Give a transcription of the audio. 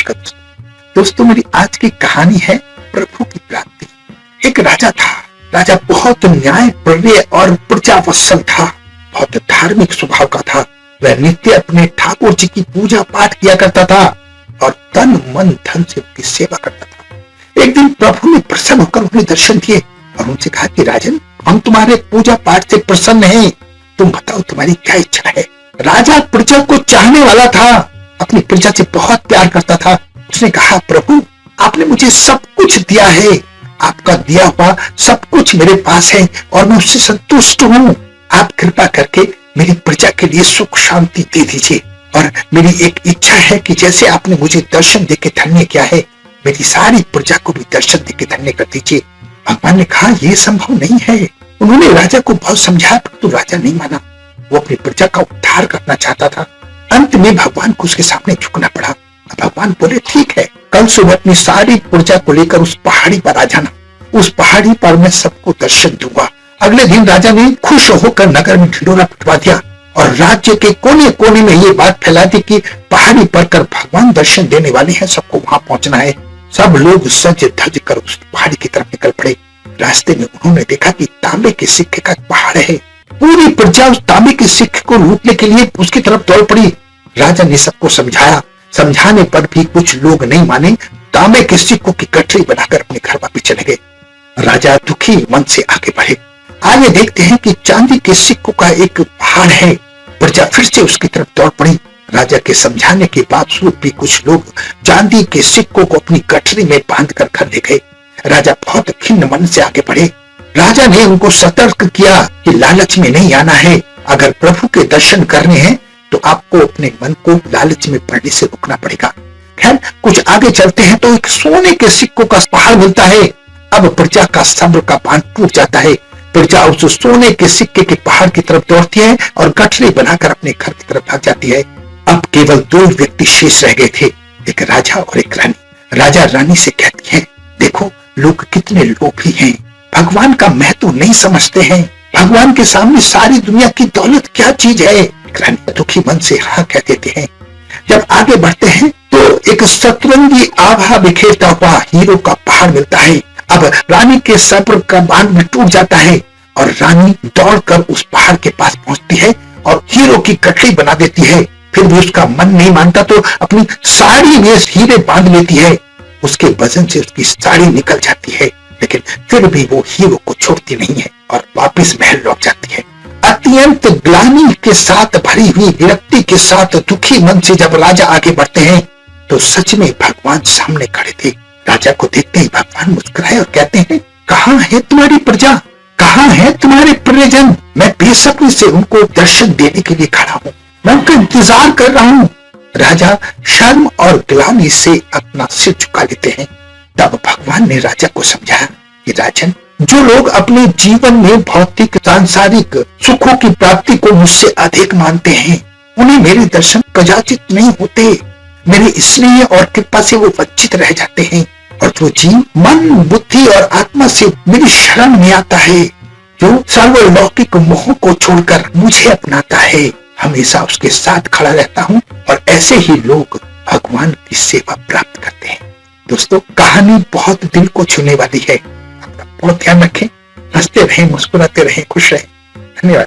नमस्कार दोस्तों, मेरी आज की कहानी है प्रभु की प्राप्ति। एक राजा था। राजा बहुत न्यायप्रिय और प्रजावत्सल था। बहुत धार्मिक स्वभाव का था। वह नित्य अपने ठाकुर जी की पूजा पाठ किया करता था और तन मन धन से उनकी सेवा करता था। एक दिन प्रभु ने प्रसन्न होकर उन्हें दर्शन दिए और उनसे कहा कि राजन, हम तुम्हारे पूजा पाठ से प्रसन्न हैं। तुम बताओ तुम्हारी क्या इच्छा है। राजा प्रजा को चाहने वाला था, अपनी प्रजा से बहुत प्यार करता था। उसने कहा, प्रभु आपने मुझे सब कुछ दिया है, आपका दिया हुआ सब कुछ मेरे पास है और मैं उससे संतुष्ट हूँ। आप कृपा करके मेरी प्रजा के लिए सुख शांति दे दीजिए और मेरी एक इच्छा है कि जैसे आपने मुझे दर्शन देके धन्य किया है, मेरी सारी प्रजा को भी दर्शन देके धन्य कर दीजिए। भगवान ने कहा, यह संभव नहीं है। उन्होंने राजा को बहुत समझाया, परंतु राजा नहीं माना। वो अपनी प्रजा का उद्धार करना चाहता था। अंत में भगवान को उसके सामने झुकना पड़ा। भगवान बोले, ठीक है, कल सुबह अपनी सारी प्रजा को लेकर उस पहाड़ी पर आ जाना। उस पहाड़ी पर मैं सबको दर्शन दूंगा। अगले दिन राजा ने खुश होकर नगर में ढिंढोरा पिटवा दिया और राज्य के कोने कोने में ये बात फैला दी कि पहाड़ी पर कर भगवान दर्शन देने वाले हैं, सबको वहां पहुंचना है। सब लोग सज धज कर उस पहाड़ी की तरफ निकल पड़े। रास्ते में उन्होंने देखा कि तांबे के सिक्के का पहाड़ है। पूरी प्रजा उस तांबे के सिक्के को लूटने के लिए उसकी तरफ दौड़ पड़ी। राजा ने सबको समझाया, समझाने पर भी कुछ लोग नहीं माने। तांबे के सिक्कों की गठरी बनाकर अपने घर वापस चले गए। राजा दुखी मन से आगे बढ़े। आगे देखते हैं कि चांदी के सिक्कों का एक पहाड़ है। प्रजा फिर से उसकी तरफ दौड़ पड़ी। राजा के समझाने के बावजूद भी कुछ लोग चांदी के सिक्कों को अपनी गठरी में बांध कर घर ले गए। राजा बहुत खिन्न मन से आगे बढ़े। राजा ने उनको सतर्क किया कि लालच में नहीं आना है। अगर प्रभु के दर्शन करने हैं तो आपको अपने मन को लालच में पड़ने से रोकना पड़ेगा। खैर, कुछ आगे चलते हैं तो एक सोने के सिक्कों का पहाड़ मिलता है। अब प्रजा का सब्र का बांध टूट जाता है। प्रजा उस सोने के सिक्के के पहाड़ की तरफ दौड़ती है और गठरी बनाकर अपने घर की तरफ भाग जाती है। अब केवल दो व्यक्ति शेष रह गए थे, एक राजा और एक रानी। राजा रानी से कहती है, देखो लोग कितने लोभी हैं, भगवान का महत्व नहीं समझते हैं। भगवान के सामने सारी दुनिया की दौलत क्या चीज है। रानी दुखी मन से हाँ कह देते हैं। जब आगे बढ़ते हैं तो एक सतरंगी आभा बिखेरता हुआ हीरो का पहाड़ मिलता है। अब रानी के सब्र का बांध में टूट जाता है और रानी दौड़कर उस पहाड़ के पास पहुंचती है और हीरो की गठरी बना देती है। फिर भी उसका मन नहीं मानता तो अपनी साड़ी में हीरे बांध लेती है। उसके वजन से उसकी साड़ी निकल जाती है, लेकिन फिर भी वो हीरो को छोड़ती नहीं है और वापस महल लौट जाती है। अत्यंत ग्लानि के साथ भरी हुई विरक्ति के साथ दुखी मन से जब राजा आगे बढ़ते हैं तो सच में भगवान सामने खड़े थे। राजा को देखते ही भगवान मुस्कुराए और कहते हैं, कहाँ है तुम्हारी प्रजा, कहाँ है तुम्हारे प्रियजन। मैं बेसब्री से उनको दर्शन देने के लिए खड़ा हूँ, मैं उनका इंतजार कर रहा हूँ। राजा शर्म और ग्लानि से अपना सिर झुका लेते हैं। तब भगवान ने राजा को समझाया कि राजन, जो लोग अपने जीवन में भौतिक सांसारिक सुखों की प्राप्ति को मुझसे अधिक मानते हैं, उन्हें मेरे दर्शन कदाचित नहीं होते। मेरे स्नेह और कृपा से वो वंचित रह जाते हैं। और जो जीव मन बुद्धि और आत्मा से मेरी शरण में आता है, जो सर्वलौकिक मोह को छोड़कर मुझे अपनाता है, हमेशा उसके साथ खड़ा रहता हूँ और ऐसे ही लोग भगवान की सेवा प्राप्त करते हैं। दोस्तों, कहानी बहुत दिल को छूने वाली है। अपना बहुत ध्यान रखें, हंसते रहें, मुस्कुराते रहें, खुश रहें। धन्यवाद।